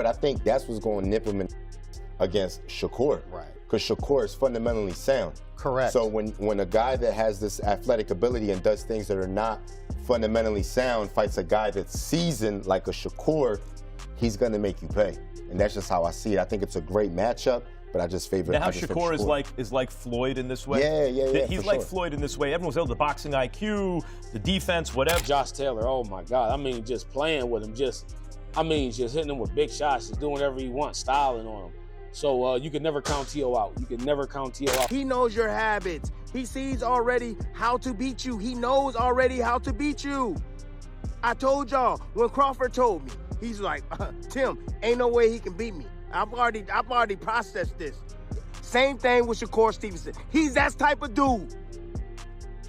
But I think that's what's going to nip him against Shakur. Right. Because Shakur is fundamentally sound. Correct. So when a guy that has this athletic ability and does things that are not fundamentally sound fights a guy that's seasoned like a Shakur, he's going to make you pay. And that's just how I see it. I think it's a great matchup, but I just favor. Now, Shakur is like Floyd in this way. Yeah. He's like Floyd in this way. Everyone's able the boxing IQ, the defense, whatever. Josh Taylor, oh my God! I mean, just playing with him, just hitting him with big shots, just doing whatever he wants, styling on him. So you can never count Teo out. You can never count Teo out. He knows your habits. He sees already how to beat you. He knows already how to beat you. I told y'all when Crawford told me, he's like, Tim, ain't no way he can beat me. I've already processed this. Same thing with Shakur Stevenson. He's that type of dude.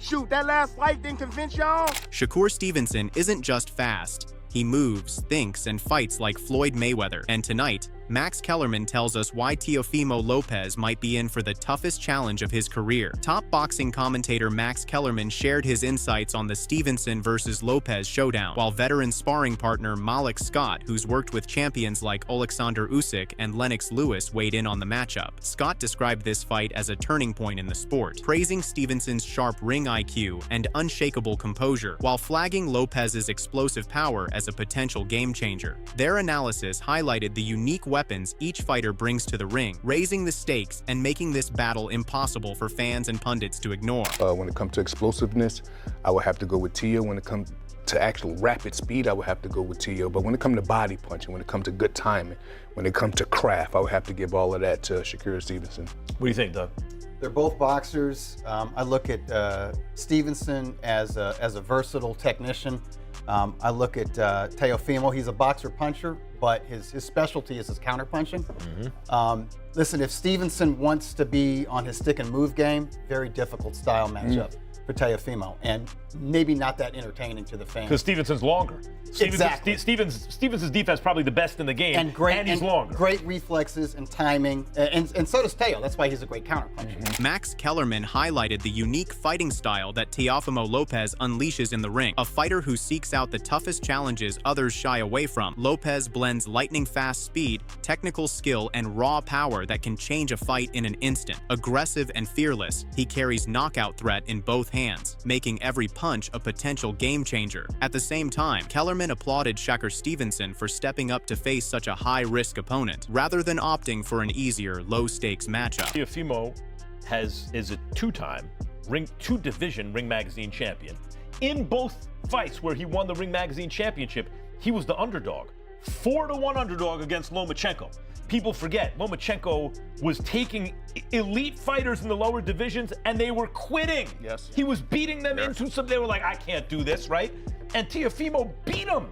Shoot, that last fight didn't convince y'all? Shakur Stevenson isn't just fast. He moves, thinks, and fights like Floyd Mayweather. And tonight, Max Kellerman tells us why Teofimo Lopez might be in for the toughest challenge of his career. Top boxing commentator Max Kellerman shared his insights on the Stevenson versus Lopez showdown, while veteran sparring partner Malik Scott, who's worked with champions like Alexander Usyk and Lennox Lewis, weighed in on the matchup. Scott described this fight as a turning point in the sport, praising Stevenson's sharp ring IQ and unshakable composure, while flagging Lopez's explosive power as a potential game changer. Their analysis highlighted the unique weapons each fighter brings to the ring, raising the stakes and making this battle impossible for fans and pundits to ignore. When it comes to explosiveness, I would have to go with Teo. When it comes to actual rapid speed, I would have to go with Teo. But when it comes to body punching, when it comes to good timing, when it comes to craft, I would have to give all of that to Shakur Stevenson. What do you think, Doug? They're both boxers. I look at Stevenson as a versatile technician. I look at Teofimo. He's a boxer puncher, but his specialty is his counter punching. Listen, if Stevenson wants to be on his stick and move game, very difficult style matchup for Teofimo, and maybe not that entertaining to the fans. Because Stevenson's longer. Exactly. Stevenson's defense probably the best in the game, and he's longer. Great reflexes and timing, and so does Teo. That's why he's a great counter puncher. Max Kellerman highlighted the unique fighting style that Teofimo Lopez unleashes in the ring, a fighter who seeks out the toughest challenges others shy away from. Lopez blends lightning-fast speed, technical skill, and raw power that can change a fight in an instant. Aggressive and fearless, he carries knockout threat in both hands, making every punch a potential game changer. At the same time, Kellerman applauded Shakur Stevenson for stepping up to face such a high-risk opponent, rather than opting for an easier, low-stakes matchup. Teofimo is a two-division Ring Magazine champion. In both fights where he won the Ring Magazine championship, he was the underdog. 4-1 underdog against Lomachenko. People forget, Lomachenko was taking elite fighters in the lower divisions and they were quitting. Yes. He was beating them into something. They were like, I can't do this, right? And Teofimo beat him.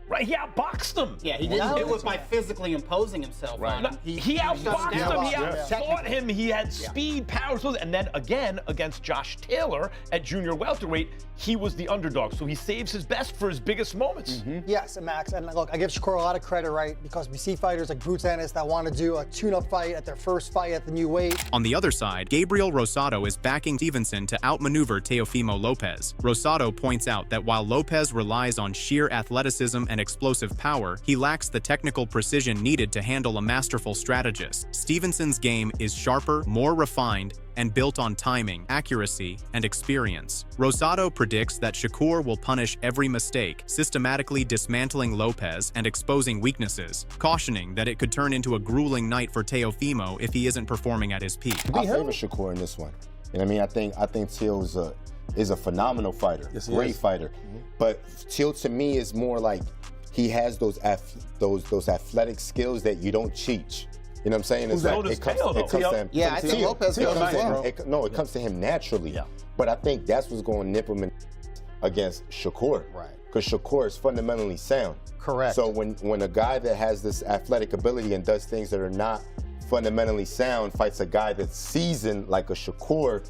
Right, he outboxed him. Yeah, he didn't do it by physically imposing himself on him. He outboxed him, he outfought him, he had Yeah. speed, power, and then again against Josh Taylor at junior welterweight, he was the underdog. So he saves his best for his biggest moments. Yes, and Max, and look, I give Shakur a lot of credit, right? Because we see fighters like Boots Ennis that want to do a tune-up fight at their first fight at the new weight. On the other side, Gabriel Rosado is backing Stevenson to outmaneuver Teofimo Lopez. Rosado points out that while Lopez relies on sheer athleticism and explosive power, he lacks the technical precision needed to handle a masterful strategist. Stevenson's game is sharper, more refined, and built on timing, accuracy, and experience. Rosado predicts that Shakur will punish every mistake, systematically dismantling Lopez and exposing weaknesses, cautioning that it could turn into a grueling night for Teofimo if he isn't performing at his peak. I favor Shakur in this one. And I mean, I think Teo is a phenomenal fighter, great fighter. But Teo to me is more like he has those athletic skills that you don't cheat. You know what I'm saying? It's like, it comes to him. Yeah, I think Lopez goes as well. It comes to him naturally. But I think that's what's going to nip him against Shakur. Right. Because Shakur is fundamentally sound. Correct. So when a guy that has this athletic ability and does things that are not fundamentally sound fights a guy that's seasoned like a Shakur,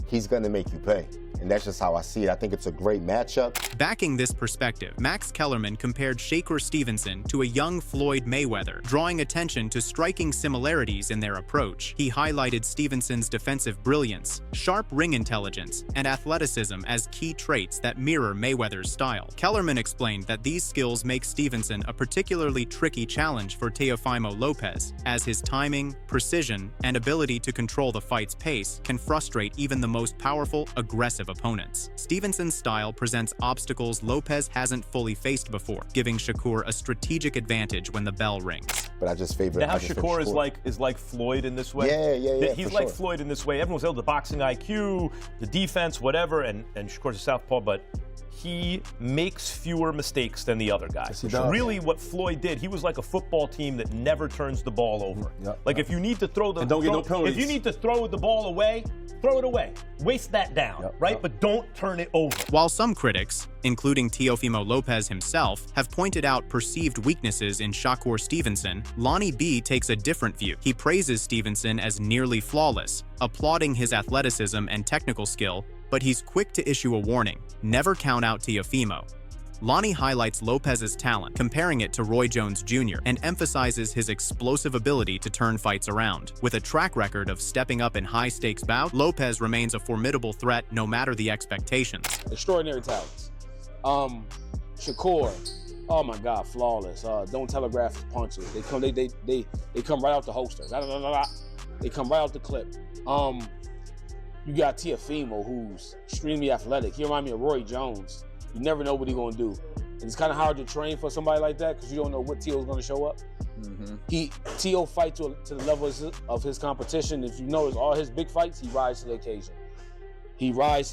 he's going to make you pay. And that's just how I see it. I think it's a great matchup. Backing this perspective, Max Kellerman compared Shakur Stevenson to a young Floyd Mayweather, drawing attention to striking similarities in their approach. He highlighted Stevenson's defensive brilliance, sharp ring intelligence, and athleticism as key traits that mirror Mayweather's style. Kellerman explained that these skills make Stevenson a particularly tricky challenge for Teofimo Lopez, as his timing, precision, and ability to control the fight's pace can frustrate even the most powerful, aggressive opponents. Stevenson's style presents obstacles Lopez hasn't fully faced before, giving Shakur a strategic advantage when the bell rings. But I just favor. Now, Shakur is like Floyd in this way. Yeah. He's like Floyd in this way. Everyone's able to boxing IQ, the defense, whatever, and Shakur's a southpaw, but he makes fewer mistakes than the other guy. Yes, he does. Really, what Floyd did, he was like a football team that never turns the ball over. Like if you need to throw the and don't get no penalties. If you need to throw the ball away, throw it away. Waste that down, right? But don't turn it over. While some critics, including Teofimo Lopez himself, have pointed out perceived weaknesses in Shakur Stevenson, Lonnie B takes a different view. He praises Stevenson as nearly flawless, applauding his athleticism and technical skill, but he's quick to issue a warning: never count out Teofimo. Lonnie highlights Lopez's talent, comparing it to Roy Jones Jr., and emphasizes his explosive ability to turn fights around. With a track record of stepping up in high-stakes bouts, Lopez remains a formidable threat no matter the expectations. Extraordinary talents. Shakur, oh my God, flawless. Don't telegraph his punches. They come right out the holster. They come right out the clip. You got Teofimo, who's extremely athletic. He reminds me of Roy Jones. You never know what he's gonna do. And it's kind of hard to train for somebody like that because you don't know what Teo's gonna show up. Teo fights to the level of his competition. If you notice all his big fights, he rises to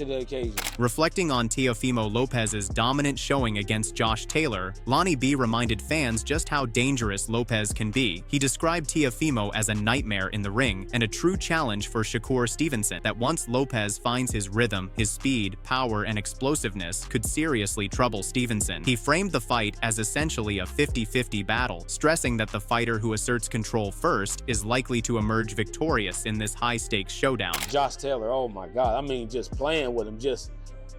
the occasion. Reflecting on Teofimo Lopez's dominant showing against Josh Taylor, Lonnie B reminded fans just how dangerous Lopez can be. He described Teofimo as a nightmare in the ring and a true challenge for Shakur Stevenson that once Lopez finds his rhythm, his speed, power, and explosiveness could seriously trouble Stevenson. He framed the fight as essentially a 50-50 battle, stressing that the fighter who asserts control first is likely to emerge victorious in this high-stakes showdown. Josh Taylor, oh my God, I mean, just playing with him, just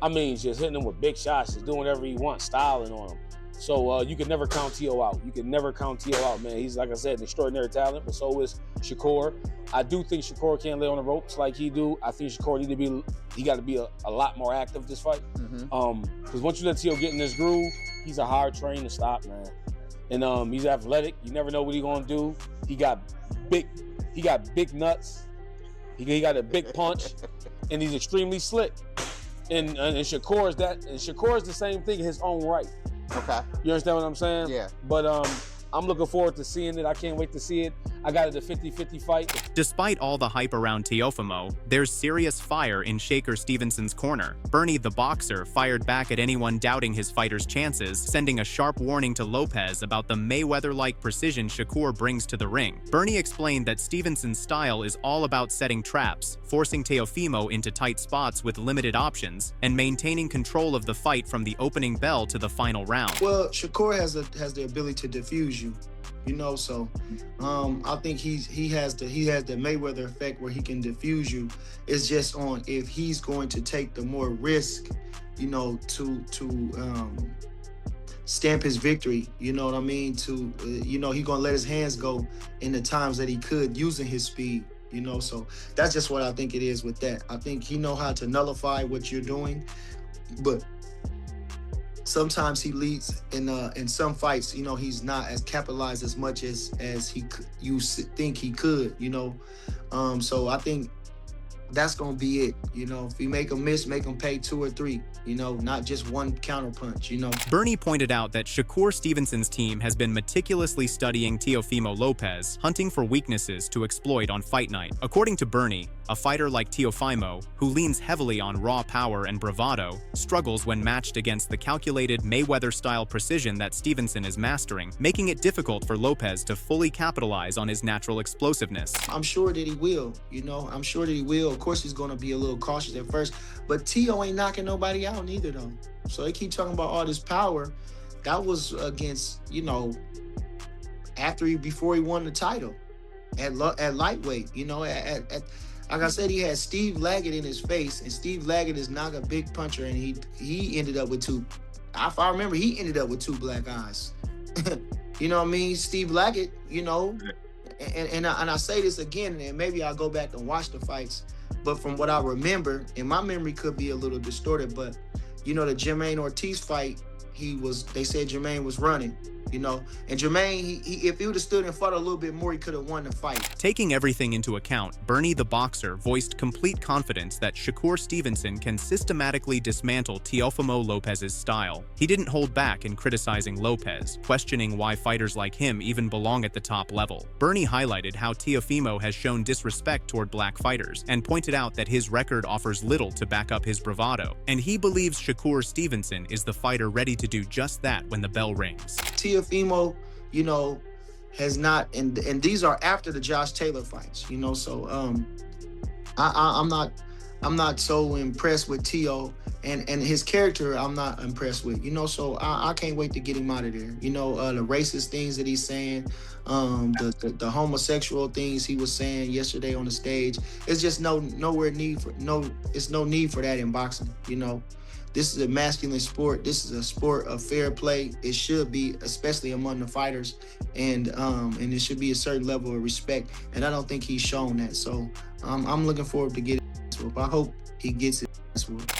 hitting him with big shots, just doing whatever he wants, styling on him. So you can never count Teo out. You can never count Teo out, man. He's, like I said, an extraordinary talent, but so is Shakur. I do think Shakur can't lay on the ropes like he do. I think Shakur he got to be a lot more active this fight. Because once you let Teo get in this groove, he's a hard train to stop, man. And he's athletic. You never know what he's gonna do. He got big nuts. He got a big punch, and he's extremely slick. And Shakur is that. And Shakur is the same thing in his own right. Okay. You understand what I'm saying? Yeah. But I'm looking forward to seeing it. I can't wait to see it. I got it a 50-50 fight. Despite all the hype around Teofimo, there's serious fire in Shakur Stevenson's corner. Bernie the boxer fired back at anyone doubting his fighter's chances, sending a sharp warning to Lopez about the Mayweather-like precision Shakur brings to the ring. Bernie explained that Stevenson's style is all about setting traps, forcing Teofimo into tight spots with limited options, and maintaining control of the fight from the opening bell to the final round. Well, Shakur has the ability to diffuse you. You know, so I think he has the Mayweather effect where he can diffuse you. It's just on if he's going to take the more risk, you know, to stamp his victory. You know what I mean? You know, he's gonna let his hands go in the times that he could using his speed. You know, so that's just what I think it is with that. I think he know how to nullify what you're doing, but sometimes he leads in some fights. You know, he's not as capitalized as much as you think he could. You know, so I think that's gonna be it. You know, if you make him miss, make him pay 2 or 3. You know, not just one counter punch. You know. Bernie pointed out that Shakur Stevenson's team has been meticulously studying Teofimo Lopez, hunting for weaknesses to exploit on fight night. According to Bernie, a fighter like Teofimo, who leans heavily on raw power and bravado, struggles when matched against the calculated Mayweather-style precision that Stevenson is mastering, making it difficult for Lopez to fully capitalize on his natural explosiveness. I'm sure that he will, you know, I'm sure that he will. Of course, he's going to be a little cautious at first, but Teo ain't knocking nobody out neither, though. So they keep talking about all this power. That was against, you know, before he won the title at lightweight, you know, like I said, he had Steve Laggett in his face, and Steve Laggett is not a big puncher, and he ended up with two. If I remember, he ended up with 2 black eyes. You know what I mean? Steve Laggett, you know, and I say this again, and maybe I'll go back and watch the fights, but from what I remember, and my memory could be a little distorted, but you know, the Jermaine Ortiz fight, they said Jermaine was running, you know, and Jermaine, if he would have stood and fought a little bit more, he could have won the fight. Taking everything into account, Bernie the boxer voiced complete confidence that Shakur Stevenson can systematically dismantle Teofimo Lopez's style. He didn't hold back in criticizing Lopez, questioning why fighters like him even belong at the top level. Bernie highlighted how Teofimo has shown disrespect toward black fighters and pointed out that his record offers little to back up his bravado, and he believes Shakur Stevenson is the fighter ready to do just that when the bell rings. Teofimo, you know, has not, and these are after the Josh Taylor fights, you know, so I'm not so impressed with Teo, and his character I'm not impressed with, you know, so I can't wait to get him out of there. You know, the racist things that he's saying, the homosexual things he was saying yesterday on the stage, it's just no need for that in boxing, you know. This is a masculine sport. This is a sport of fair play. It should be, especially among the fighters, and it should be a certain level of respect. And I don't think he's shown that. So I'm looking forward to getting this whoop. I hope he gets it.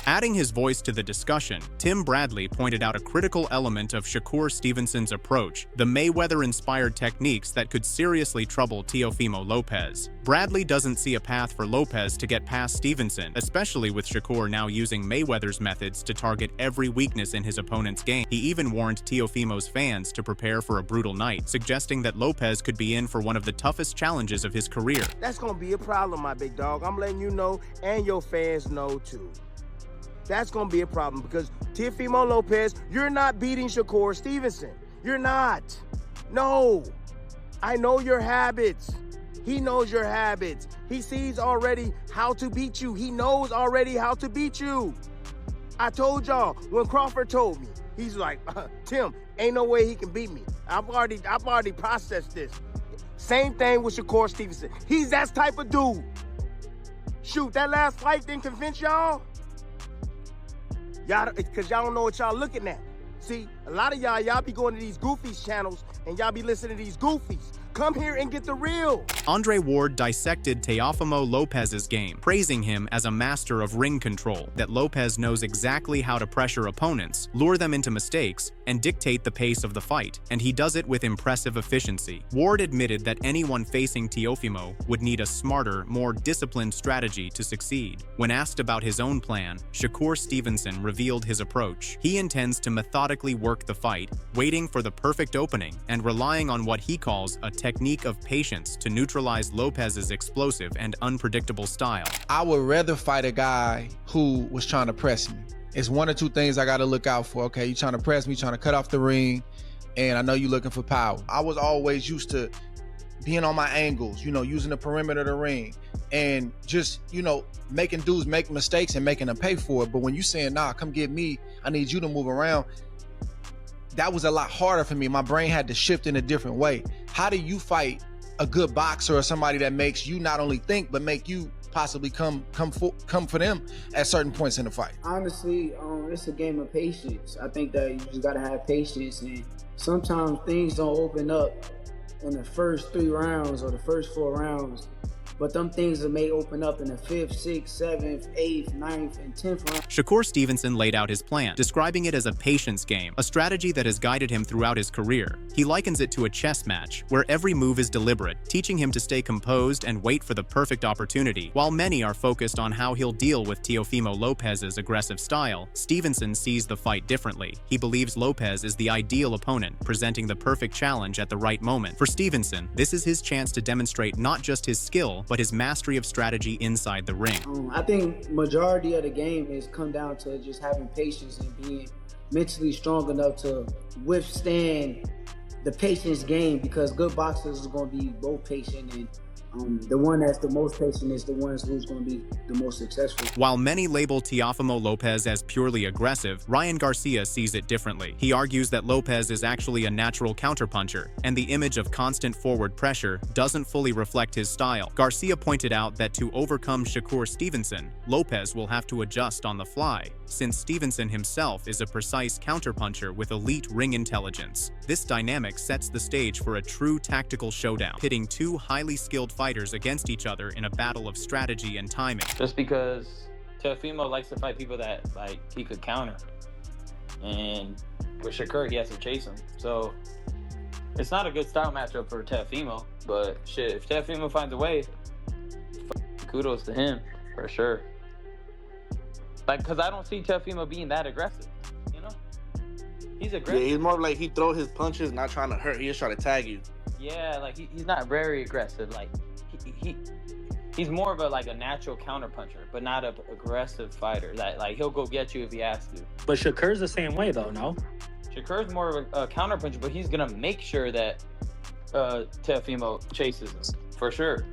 Adding his voice to the discussion, Tim Bradley pointed out a critical element of Shakur Stevenson's approach, the Mayweather-inspired techniques that could seriously trouble Teofimo Lopez. Bradley doesn't see a path for Lopez to get past Stevenson, especially with Shakur now using Mayweather's methods to target every weakness in his opponent's game. He even warned Teofimo's fans to prepare for a brutal night, suggesting that Lopez could be in for one of the toughest challenges of his career. That's gonna be a problem, my big dog. I'm letting you know, and your fans know too. That's going to be a problem because Teofimo Lopez, you're not beating Shakur Stevenson. You're not. No. I know your habits. He knows your habits. He sees already how to beat you. He knows already how to beat you. I told y'all when Crawford told me, he's like, Tim, ain't no way he can beat me. I've already processed this. Same thing with Shakur Stevenson. He's that type of dude. Shoot, that last fight didn't convince y'all? Y'all, because y'all don't know what y'all looking at. See, a lot of y'all be going to these goofies channels and y'all be listening to these goofies. Come here and get the real. Andre Ward dissected Teofimo Lopez's game, praising him as a master of ring control, that Lopez knows exactly how to pressure opponents, lure them into mistakes, and dictate the pace of the fight, and he does it with impressive efficiency. Ward admitted that anyone facing Teofimo would need a smarter, more disciplined strategy to succeed. When asked about his own plan, Shakur Stevenson revealed his approach. He intends to methodically work the fight, waiting for the perfect opening, and relying on what he calls a technique of patience to neutralize Lopez's explosive and unpredictable style. I would rather fight a guy who was trying to press me. It's one or two things I got to look out for. Okay, you trying to press me, trying to cut off the ring, and I know you're looking for power. I was always used to being on my angles, you know, using the perimeter of the ring, and just, you know, making dudes make mistakes and making them pay for it. But when you saying, nah, come get me, I need you to move around, that was a lot harder for me. My brain had to shift in a different way. How do you fight a good boxer or somebody that makes you not only think, but make you possibly come for them at certain points in the fight? Honestly, it's a game of patience. I think that you just gotta have patience, and sometimes things don't open up in the first 3 rounds or the first 4 rounds, but them things that may open up in the 5th, 6th, 7th, 8th, 9th, and 10th round. Shakur Stevenson laid out his plan, describing it as a patience game, a strategy that has guided him throughout his career. He likens it to a chess match, where every move is deliberate, teaching him to stay composed and wait for the perfect opportunity. While many are focused on how he'll deal with Teofimo Lopez's aggressive style, Stevenson sees the fight differently. He believes Lopez is the ideal opponent, presenting the perfect challenge at the right moment. For Stevenson, this is his chance to demonstrate not just his skill, but his mastery of strategy inside the ring. I think majority of the game is come down to just having patience and being mentally strong enough to withstand the patience game, because good boxers is going to be both patient the one that's the most patient is the ones who's going to be the most successful. While many label Teofimo Lopez as purely aggressive, Ryan Garcia sees it differently. He argues that Lopez is actually a natural counterpuncher, and the image of constant forward pressure doesn't fully reflect his style. Garcia pointed out that to overcome Shakur Stevenson, Lopez will have to adjust on the fly, since Stevenson himself is a precise counterpuncher with elite ring intelligence. This dynamic sets the stage for a true tactical showdown, pitting two highly skilled fighters against each other in a battle of strategy and timing. Just because Teofimo likes to fight people that he could counter, and with Shakur he has to chase him. So it's not a good style matchup for Teofimo, but shit, if Teofimo finds a way, kudos to him for sure. Because I don't see Teofimo being that aggressive, you know? He's aggressive. Yeah, he's more like he throws his punches, not trying to hurt. He just trying to tag you. Yeah, he's not very aggressive. He's more of a natural counterpuncher, but not an aggressive fighter. He'll go get you if he has to. But Shakur's the same way though, no? Shakur's more of a counterpuncher, but he's gonna make sure that Teofimo chases him for sure,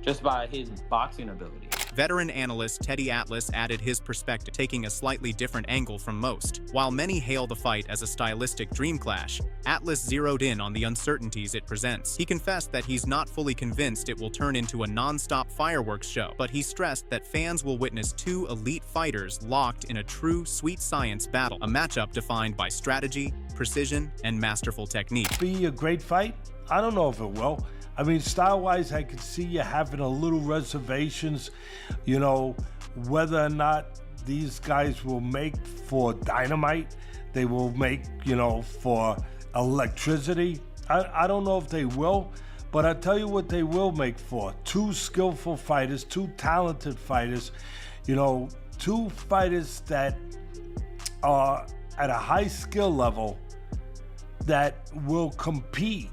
just by his boxing ability. Veteran analyst Teddy Atlas added his perspective, taking a slightly different angle from most. While many hail the fight as a stylistic dream clash, Atlas zeroed in on the uncertainties it presents. He confessed that he's not fully convinced it will turn into a non-stop fireworks show, but he stressed that fans will witness two elite fighters locked in a true sweet science battle, a matchup defined by strategy, precision, and masterful technique. Be a great fight? I don't know if it will. I mean, style-wise, I could see you having a little reservations, you know, whether or not these guys will make for dynamite, they will make, you know, for electricity. I don't know if they will, but I tell you what they will make for. Two skillful fighters, two talented fighters, you know, two fighters that are at a high skill level that will compete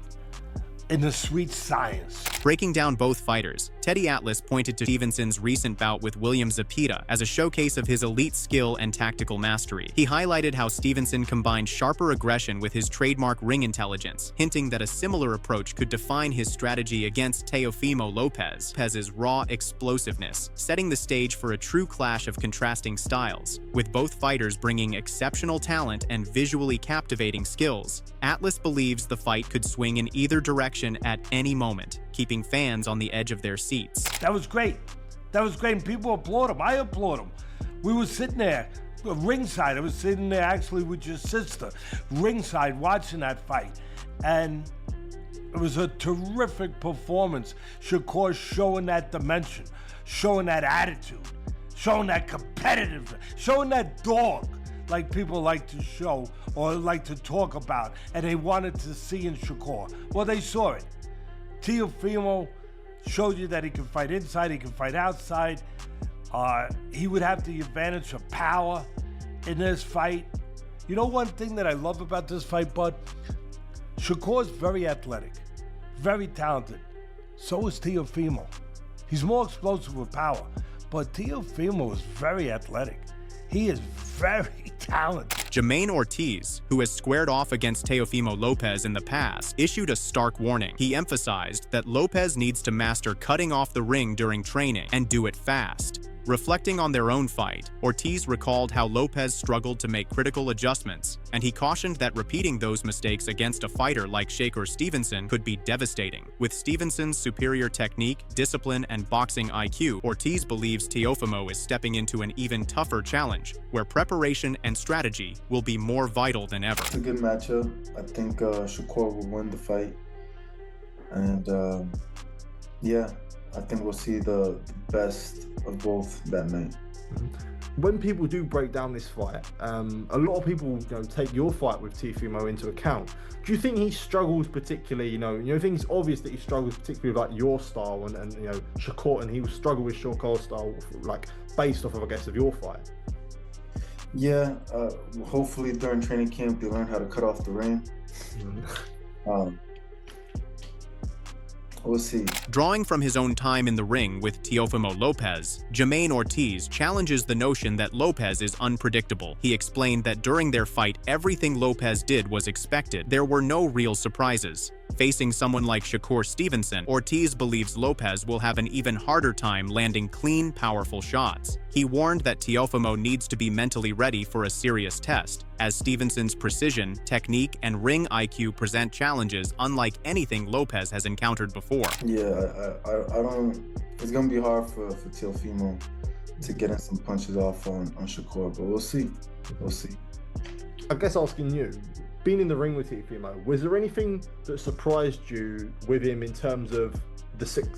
in the sweet science. Breaking down both fighters, Teddy Atlas pointed to Stevenson's recent bout with William Zepeda as a showcase of his elite skill and tactical mastery. He highlighted how Stevenson combined sharper aggression with his trademark ring intelligence, hinting that a similar approach could define his strategy against Teofimo Lopez's raw explosiveness, setting the stage for a true clash of contrasting styles. With both fighters bringing exceptional talent and visually captivating skills, Atlas believes the fight could swing in either direction at any moment, keeping fans on the edge of their seats. That was great. That was great, and people applaud him. I applaud him. We were sitting there, ringside. I was sitting there actually with your sister, ringside, watching that fight. And it was a terrific performance. Shakur showing that dimension, showing that attitude, showing that competitiveness, showing that dog, like people like to show or like to talk about, and they wanted to see in Shakur. Well, they saw it. Teofimo showed you that he can fight inside, he can fight outside. He would have the advantage of power in this fight. You know one thing that I love about this fight, Bud? Shakur's very athletic, very talented. So is Teofimo. He's more explosive with power, but Teofimo is very athletic. He is very talented. Jermaine Ortiz, who has squared off against Teofimo Lopez in the past, issued a stark warning. He emphasized that Lopez needs to master cutting off the ring during training and do it fast. Reflecting on their own fight, Ortiz recalled how Lopez struggled to make critical adjustments, and he cautioned that repeating those mistakes against a fighter like Shakur Stevenson could be devastating. With Stevenson's superior technique, discipline, and boxing IQ, Ortiz believes Teofimo is stepping into an even tougher challenge, where preparation and strategy will be more vital than ever. It's a good matchup. I think Shakur will win the fight, and yeah, I think we'll see the best of both that night. When people do break down this fight, a lot of people take your fight with Teofimo into account. Do you think he struggles particularly? You think it's obvious that he struggles particularly like your style and Shakur, and he will struggle with Shakur's style, like based off of, I guess, of your fight. Yeah, hopefully during training camp they learn how to cut off the ring. We'll see. Drawing from his own time in the ring with Teofimo Lopez, Jermaine Ortiz challenges the notion that Lopez is unpredictable. He explained that during their fight, everything Lopez did was expected. There were no real surprises. Facing someone like Shakur Stevenson, Ortiz believes Lopez will have an even harder time landing clean, powerful shots. He warned that Teofimo needs to be mentally ready for a serious test, as Stevenson's precision, technique, and ring IQ present challenges unlike anything Lopez has encountered before. Yeah, I don't. It's gonna be hard for Teofimo to get in some punches off on Shakur, but we'll see. We'll see. I guess asking you, being in the ring with Teofimo, was there anything that surprised you with him in terms of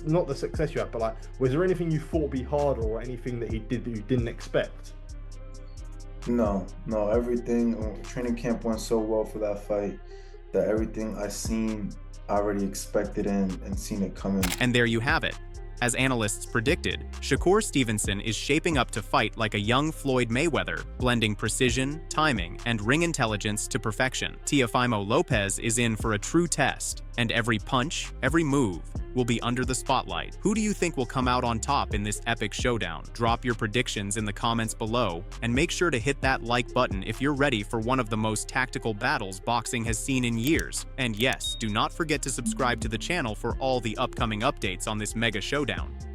not the success you had, but like, was there anything you thought would be harder or anything that he did that you didn't expect? No. Everything, training camp went so well for that fight that everything I seen, I already expected and seen it coming. And there you have it. As analysts predicted, Shakur Stevenson is shaping up to fight like a young Floyd Mayweather, blending precision, timing, and ring intelligence to perfection. Teofimo Lopez is in for a true test, and every punch, every move, will be under the spotlight. Who do you think will come out on top in this epic showdown? Drop your predictions in the comments below, and make sure to hit that like button if you're ready for one of the most tactical battles boxing has seen in years. And yes, do not forget to subscribe to the channel for all the upcoming updates on this mega showdown.